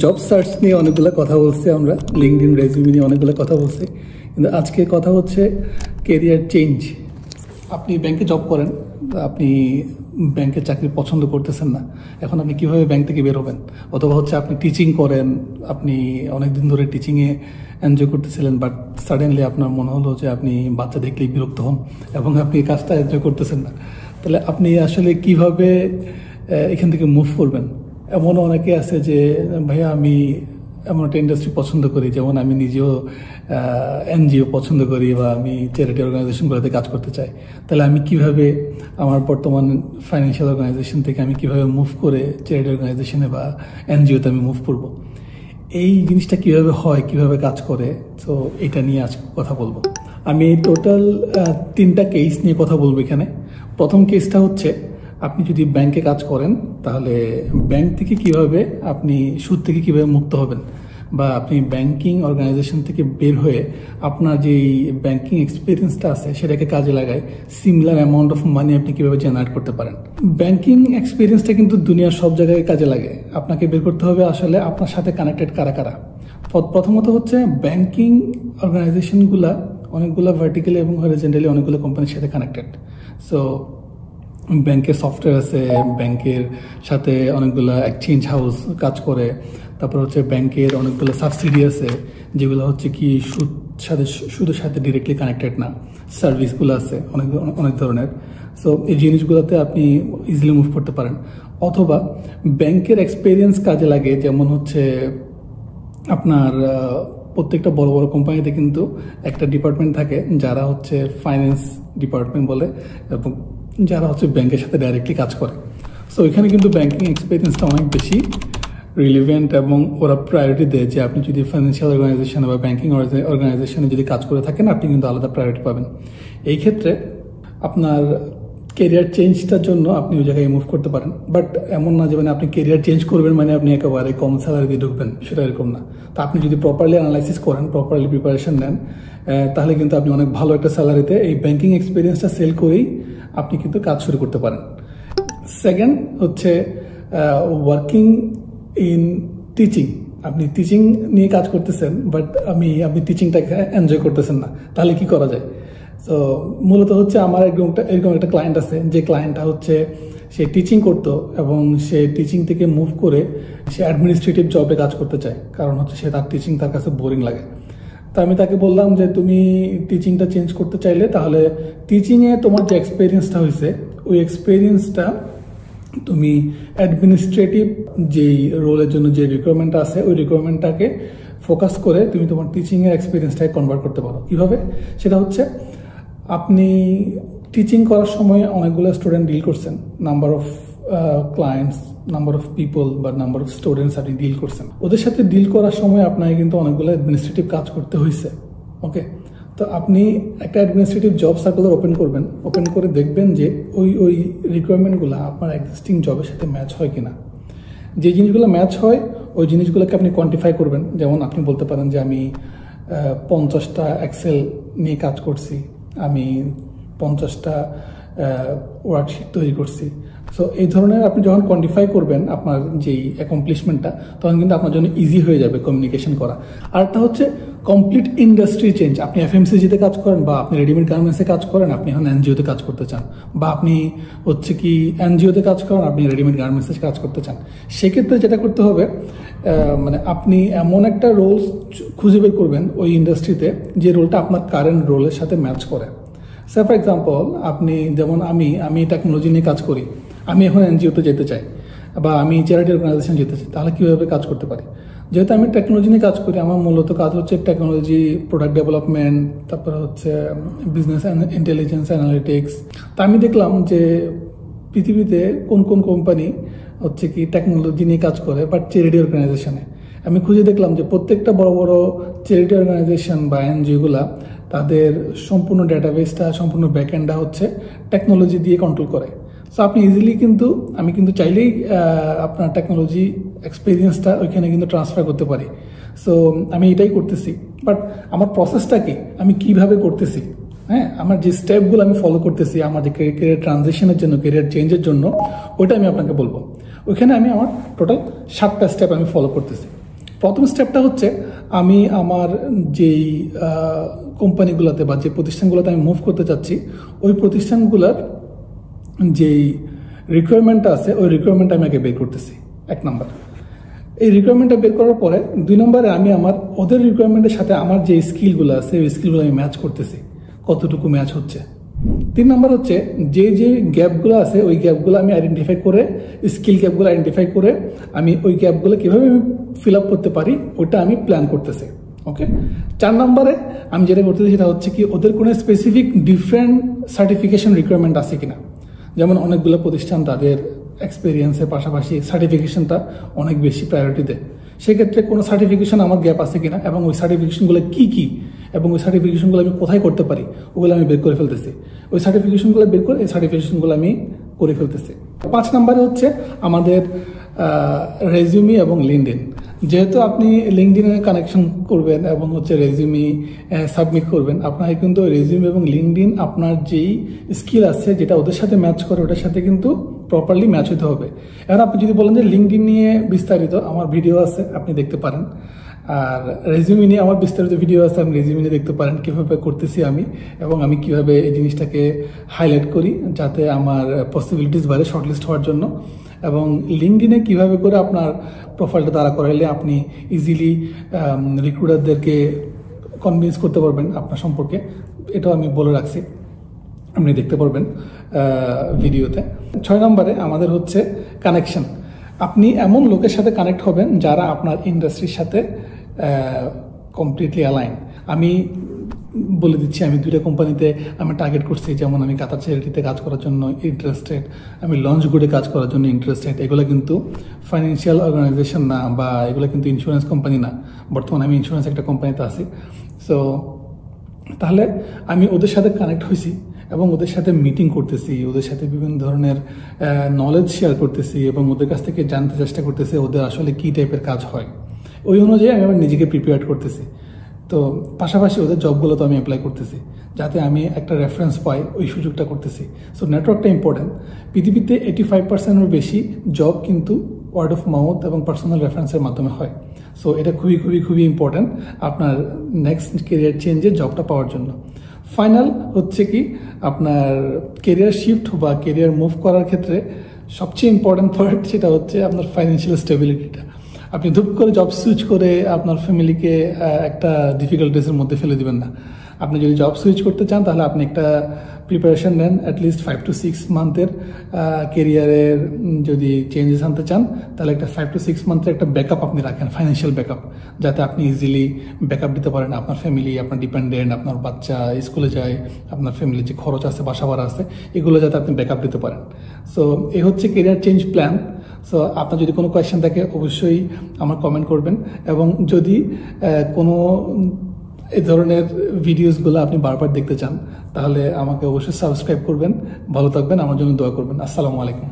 Job search নিয়ে অনেকগুলো কথা বলছি আমরা, লিঙ্কডইন রেজিউমে নিয়ে অনেকগুলো কথা বলছি, কিন্তু আজকে কথা হচ্ছে কেরিয়ার চেঞ্জ। আপনি ব্যাংকে জব করেন, আপনি ব্যাংকের চাকরি পছন্দ করতেছেন না, এখন আপনি কীভাবে ব্যাংক থেকে বের হবেন? অথবা হচ্ছে আপনি টিচিং করেন, আপনি অনেকদিন ধরে টিচিংয়ে এনজয় করতেছিলেন, বাট সাডেনলি আপনার মনে হলো যে আপনি বাচ্চা দেখলেই বিরক্ত হন এবং আপনি কাজটা এনজয় করতেছেন না। তাহলে আপনি আসলে কিভাবে এখান থেকে মুভ করবেন? এমনও অনেকে আছে যে ভাইয়া আমি এমন একটা ইন্ডাস্ট্রি পছন্দ করি, যেমন আমি নিজেও এনজিও পছন্দ করি বা আমি চ্যারিটি অর্গানাইজেশনগুলোতে কাজ করতে চাই। তাহলে আমি কিভাবে আমার বর্তমান ফাইন্যান্সিয়াল অর্গানাইজেশন থেকে আমি কিভাবে মুভ করে চ্যারিটি অর্গানাইজেশনে বা এনজিওতে আমি মুভ করব, এই জিনিসটা কিভাবে হয়, কিভাবে কাজ করে, তো এটা নিয়ে আজকে কথা বলবো। আমি টোটাল 3টা কেস নিয়ে কথা বলবো এখানে। প্রথম কেসটা হচ্ছে, আপনি যদি ব্যাংকে কাজ করেন তাহলে ব্যাংক থেকে কিভাবে আপনি সুদ থেকে কিভাবে মুক্ত হবেন, বা আপনি ব্যাংকিং অর্গানাইজেশন থেকে বের হয়ে আপনার যে ব্যাংকিং এক্সপিরিয়েন্সটা আছে সেটাকে কাজে লাগায় সিমিলার অ্যামাউন্ট অফ মানি আপনি কিভাবে জেনারেট করতে পারেন। ব্যাংকিং এক্সপিরিয়েন্সটা কিন্তু দুনিয়ার সব জায়গায় কাজে লাগে। আপনাকে বের করতে হবে আসলে আপনার সাথে কানেক্টেড কারা কারা। প্রথমত হচ্ছে ব্যাংকিং অর্গানাইজেশনগুলা অনেকগুলো ভার্টিক্যালি এবং হরিজন্টালি অনেকগুলো কোম্পানির সাথে কানেক্টেড। সো ব্যাংকের সফটওয়্যার আছে, ব্যাংকের সাথে অনেকগুলো এক্সচেঞ্জ হাউস কাজ করে, তারপর হচ্ছে ব্যাংকের অনেকগুলো সাবসিডি আছে যেগুলো হচ্ছে কি সুদের সাথে ডিরেক্টলি কানেক্টেড না, সার্ভিসগুলো আছে অনেক ধরনের। সো এই জিনিসগুলোতে আপনি ইজিলি মুভ করতে পারেন। অথবা ব্যাংকের এক্সপিরিয়েন্স কাজে লাগে, যেমন হচ্ছে আপনার প্রত্যেকটা বড় বড় কোম্পানিতে কিন্তু একটা ডিপার্টমেন্ট থাকে যারা হচ্ছে ফাইন্যান্স ডিপার্টমেন্ট বলে, এবং যারা হচ্ছে ব্যাংকের সাথে ডাইরেক্টলি কাজ করে। সো এখানে কিন্তু ব্যাংকিং এক্সপিরিয়েন্সটা অনেক বেশি রিলিভেন্ট এবং ওরা প্রায়োরিটি দেয় যে আপনি যদি ফাইন্যান্সিয়াল অর্গানাইজেশন বা ব্যাংকিং অর্গানাইজেশনে যদি কাজ করে থাকেন আপনি কিন্তু আলাদা প্রায়োরিটি পাবেন। এই ক্ষেত্রে আপনার কেরিয়ার চেঞ্জটার জন্য আপনি ওই জায়গায় মুভ করতে পারেন, বাট এমন না যে মানে আপনি কেরিয়ার চেঞ্জ করবেন মানে আপনি একেবারে কম স্যালারি দিয়ে ঢুকবেন, সেটা এরকম না। তা আপনি যদি প্রপারলি অ্যানালাইসিস করেন, প্রপারলি প্রিপারেশন নেন, তাহলে কিন্তু আপনি অনেক ভালো একটা স্যালারিতে এই ব্যাংকিং এক্সপিরিয়েন্সটা সেল করেই আপনি কিন্তু কাজ শুরু করতে পারেন। সেকেন্ড হচ্ছে ওয়ার্কিং ইন টিচিং। আপনি টিচিং নিয়ে কাজ করতেছেন, বাট আপনি টিচিংটাকে এনজয় করতেছেন না, তাহলে কি করা যায়? তো মূলত হচ্ছে আমার এরকম একটা ক্লায়েন্ট আছে, যে ক্লায়েন্টটা হচ্ছে সে টিচিং করতো এবং সে টিচিং থেকে মুভ করে সে অ্যাডমিনিস্ট্রেটিভ জবে কাজ করতে চায়, কারণ হচ্ছে তার টিচিং তার কাছে বোরিং লাগে। তো আমি তাকে বললাম যে তুমি টিচিংটা চেঞ্জ করতে চাইলে তাহলে টিচিংয়ে তোমার যে এক্সপিরিয়েন্সটা হয়েছে ওই এক্সপিরিয়েন্সটা তুমি অ্যাডমিনিস্ট্রেটিভ যেই রোলের জন্য যে রিকোয়ারমেন্ট আছে ওই রিকোয়ারমেন্টটাকে ফোকাস করে তুমি তোমার টিচিংয়ের এক্সপিরিয়েন্সটাকে কনভার্ট করতে পারো। কীভাবে? সেটা হচ্ছে আপনি টিচিং করার সময় অনেকগুলো স্টুডেন্ট ডিল করছেন, number of clients, number of people বা নাম্বার অফ স্টুডেন্টস আপনি ডিল করছেন। ওদের সাথে ডিল করার সময় আপনাকে কিন্তু অনেকগুলো অ্যাডমিনিস্ট্রেটিভ কাজ করতে হয়েছে। ওকে, তো আপনি একটা অ্যাডমিনিস্ট্রেটিভ জব সার্কুলার ওপেন করবেন, ওপেন করে দেখবেন যে ওই রিকোয়ারমেন্টগুলো আপনার এক্সিস্টিং জবের সাথে ম্যাচ হয় কিনা। যে জিনিসগুলো ম্যাচ হয় ওই জিনিসগুলোকে আপনি কোয়ান্টিফাই করবেন। যেমন আপনি বলতে পারেন যে আমি 50টা এক্সেল নিয়ে কাজ করছি, আমি 50টা ওয়ার্কশিট তৈরি করছি। সো এই ধরনের আপনি যখন কোয়ান্টিফাই করবেন আপনার যেই অ্যাকমপ্লিশমেন্টটা, তখন কিন্তু আপনার জন্য ইজি হয়ে যাবে কমিউনিকেশন করা। আরেকটা হচ্ছে কমপ্লিট ইন্ডাস্ট্রি চেঞ্জ। আপনি এফএমসিজিতে কাজ করেন, বা আপনি রেডিমেড গার্মেন্টসে কাজ করেন, আপনি এখন এনজিওতে কাজ করতে চান, বা আপনি হচ্ছে কি এনজিওতে কাজ করেন, আপনি রেডিমেড গার্মেন্টসে কাজ করতে চান। সেক্ষেত্রে যেটা করতে হবে, মানে আপনি এমন একটা রোল খুঁজে বের করবেন ওই ইন্ডাস্ট্রিতে যে রোলটা আপনার কারেন্ট রোলের সাথে ম্যাচ করে। সে ফর এক্সাম্পল আপনি যেমন আমি টেকনোলজি নিয়ে কাজ করি, আমি এখন এনজিওতে যেতে চাই বা আমি চ্যারিটি অর্গানাইজেশন যেতে চাই, তাহলে কীভাবে কাজ করতে পারি? যেহেতু আমি টেকনোলজি নিয়ে কাজ করি, আমার মূলত কাজ হচ্ছে টেকনোলজি, প্রোডাক্ট ডেভেলপমেন্ট, তারপরে হচ্ছে বিজনেস ইন্টেলিজেন্স অ্যানালিটিক্স। তা আমি দেখলাম যে পৃথিবীতে কোন কোন কোম্পানি হচ্ছে কি টেকনোলজি নিয়ে কাজ করে বাট চ্যারিটি অর্গানাইজেশনে। আমি খুঁজে দেখলাম যে প্রত্যেকটা বড় বড় চ্যারিটি অর্গানাইজেশন বা এনজিওগুলা তাদের সম্পূর্ণ ডেটাবেসটা, সম্পূর্ণ ব্যাকএন্ডটা হচ্ছে টেকনোলজি দিয়ে কন্ট্রোল করে। সো আপনি ইজিলি আমি কিন্তু চাইলেই আপনার টেকনোলজি এক্সপিরিয়েন্সটা ওইখানে কিন্তু ট্রান্সফার করতে পারি। সো আমি এটাই করতেছি, বাট আমার প্রসেসটা কি, আমি কিভাবে করতেছি, হ্যাঁ, আমার যে স্টেপগুলো আমি ফলো করতেছি আমার যে ক্যারিয়ার ট্রানজিশনের জন্য, ক্যারিয়ার চেঞ্জের জন্য, ওইটা আমি আপনাকে বলবো। ওইখানে আমি আমার টোটাল 7টা স্টেপ আমি ফলো করতেছি। প্রথম স্টেপটা হচ্ছে আমি আমার যেই কোম্পানিগুলোতে বা যে প্রতিষ্ঠানগুলোতে আমি মুভ করতে চাচ্ছি ওই প্রতিষ্ঠানগুলোর যেই রিকোয়ারমেন্টটা আছে ওই রিকোয়ারমেন্টটা আমি আগে বের করতেছি 1 নম্বর। এই রিকোয়ারমেন্টটা বের করার পরে 2 নম্বরে আমি আমার ওদের রিকোয়ারমেন্টের সাথে আমার যে স্কিলগুলো আছে ওই স্কিলগুলো আমি ম্যাচ করতেছি, কতটুকু ম্যাচ হচ্ছে। 3 নম্বর হচ্ছে যে গ্যাপগুলো আছে ওই গ্যাপগুলো আমি আইডেন্টিফাই করে, স্কিল গ্যাপগুলো আইডেন্টিফাই করে আমি ওই গ্যাপগুলো কীভাবে আমি ফিল আপ করতে পারি ওইটা আমি প্ল্যান করতেছি। ওকে। 4 নম্বরে আমি যেটা করতেছি সেটা হচ্ছে কি ওদের কোনো স্পেসিফিক ডিফারেন্ট সার্টিফিকেশন রিকোয়ারমেন্ট আছে কিনা। যেমন অনেকগুলো প্রতিষ্ঠান তাদের এক্সপিরিয়েন্সের পাশাপাশি সার্টিফিকেশনটা অনেক বেশি প্রায়োরিটি দেয়। সেক্ষেত্রে কোনো সার্টিফিকেশন আমার গ্যাপ আছে কিনা এবং ওই সার্টিফিকেশনগুলো কী কী এবং ওই সার্টিফিকেশনগুলো আমি কোথায় করতে পারি ওগুলো আমি বের করে ফেলতেছি। ওই সার্টিফিকেশনগুলো বের করে এই সার্টিফিকেশনগুলো আমি করে ফেলতেছি। 5 নম্বরে হচ্ছে আমাদের রেজিউমি এবং লিঙ্কডইন। যেহেতু আপনি লিঙ্কডইনে কানেকশন করবেন এবং হচ্ছে রেজিউমি সাবমিট করবেন, আপনাকে কিন্তু রেজিউমি এবং লিঙ্কডইন আপনার যেই স্কিল আছে যেটা ওদের সাথে ম্যাচ করে ওটার সাথে কিন্তু প্রপারলি ম্যাচ হতে হবে। এবার আপনি যদি বলেন যে লিঙ্কডইন নিয়ে বিস্তারিত আমার ভিডিও আছে আপনি দেখতে পারেন, আর রেজিউমি নিয়ে আমার বিস্তারিত ভিডিও আছে আপনি রেজিউমি নিয়ে দেখতে পারেন কীভাবে করতেছি আমি এবং আমি কীভাবে এই জিনিসটাকে হাইলাইট করি যাতে আমার পসিবিলিটিস বাড়ে শর্টলিস্ট হওয়ার জন্য। এবং লিঙ্কডইনে কীভাবে করে আপনার প্রোফাইলটা দাঁড়া করাইলে আপনি ইজিলি রিক্রুটারদেরকে কনভিন্স করতে পারবেন আপনার সম্পর্কে, এটাও আমি বলে রাখছি, আপনি দেখতে পারবেন ভিডিওতে। 6 নম্বরে আমাদের হচ্ছে কানেকশন। আপনি এমন লোকের সাথে কানেক্ট হবেন যারা আপনার ইন্ডাস্ট্রির সাথে কমপ্লিটলি অ্যালাইন। আমি বলে দিচ্ছি আমি 2টা কোম্পানিতে আমি টার্গেট করছি, যেমন আমি কাতার চ্যারিটিতে কাজ করার জন্য ইন্টারেস্টেড, আমি লঞ্চ গুডে কাজ করার জন্য ইন্টারেস্টেড। এগুলো কিন্তু ফাইন্যান্সিয়াল অর্গানাইজেশন না বা এগুলো কিন্তু ইন্স্যুরেন্স কোম্পানি না। বর্তমানে আমি ইন্স্যুরেন্স একটা কোম্পানিতে আছি। সো তাহলে আমি ওদের সাথে কানেক্ট হয়েছি এবং ওদের সাথে মিটিং করতেছি, ওদের সাথে বিভিন্ন ধরনের নলেজ শেয়ার করতেছি এবং ওদের কাছ থেকে জানতে চেষ্টা করতেছি ওদের আসলে কী টাইপের কাজ হয়। ওই অনুযায়ী আমি আমার নিজেকে প্রিপেয়ার করতেছি। তো পাশাপাশি ওদের জবগুলো তো আমি অ্যাপ্লাই করতেছি যাতে আমি একটা রেফারেন্স পাই, ওই সুযোগটা করতেছি। সো নেটওয়ার্কটা ইম্পর্টেন্ট। পৃথিবীতে 85%-এর বেশি জব কিন্তু ওয়ার্ড অফ মাউথ এবং পার্সোনাল রেফারেন্সের মাধ্যমে হয়। সো এটা খুবই খুবই খুবই ইম্পর্টেন্ট আপনার নেক্সট কেরিয়ার চেঞ্জে জবটা পাওয়ার জন্য। ফাইনাল হচ্ছে কি আপনার কেরিয়ার শিফট বা কেরিয়ার মুভ করার ক্ষেত্রে সবচেয়ে ইম্পর্টেন্ট পয়েন্ট সেটা হচ্ছে আপনার ফাইন্যান্সিয়াল স্টেবিলিটিটা। আপনি ধূপ করে জব সুইচ করে আপনার ফ্যামিলিকে একটা ডিফিকাল্টিসের মধ্যে ফেলে দিবেন না। আপনি যদি জব সুইচ করতে চান তাহলে আপনি একটা প্রিপারেশন নেন, অ্যাটলিস্ট 5 to 6 মান্থের কেরিয়ারের যদি চেঞ্জেস আনতে চান তাহলে একটা 5 to 6 মান্থের একটা ব্যাকআপ আপনি রাখেন, ফাইন্যান্সিয়াল ব্যাকআপ, যাতে আপনি ইজিলি ব্যাকআপ দিতে পারেন। আপনার ফ্যামিলি, আপনার ডিপেন্ডেন্ট, আপনার বাচ্চা স্কুলে যায়, আপনার ফ্যামিলির যে খরচ আছে, বাসা ভাড়া আছে, এগুলো যাতে আপনি ব্যাকআপ দিতে পারেন। সো এই হচ্ছে কেরিয়ার চেঞ্জ প্ল্যান। সো আপনার যদি কোনো কোয়েশ্চেন থাকে অবশ্যই আমার কমেন্ট করবেন এবং যদি কোনো এই ধরনের ভিডিওসগুলো আপনি বারবার দেখতে চান তাহলে আমাকে অবশ্যই সাবস্ক্রাইব করবেন। ভালো থাকবেন, আমার জন্য দোয়া করবেন। আসসালামু আলাইকুম।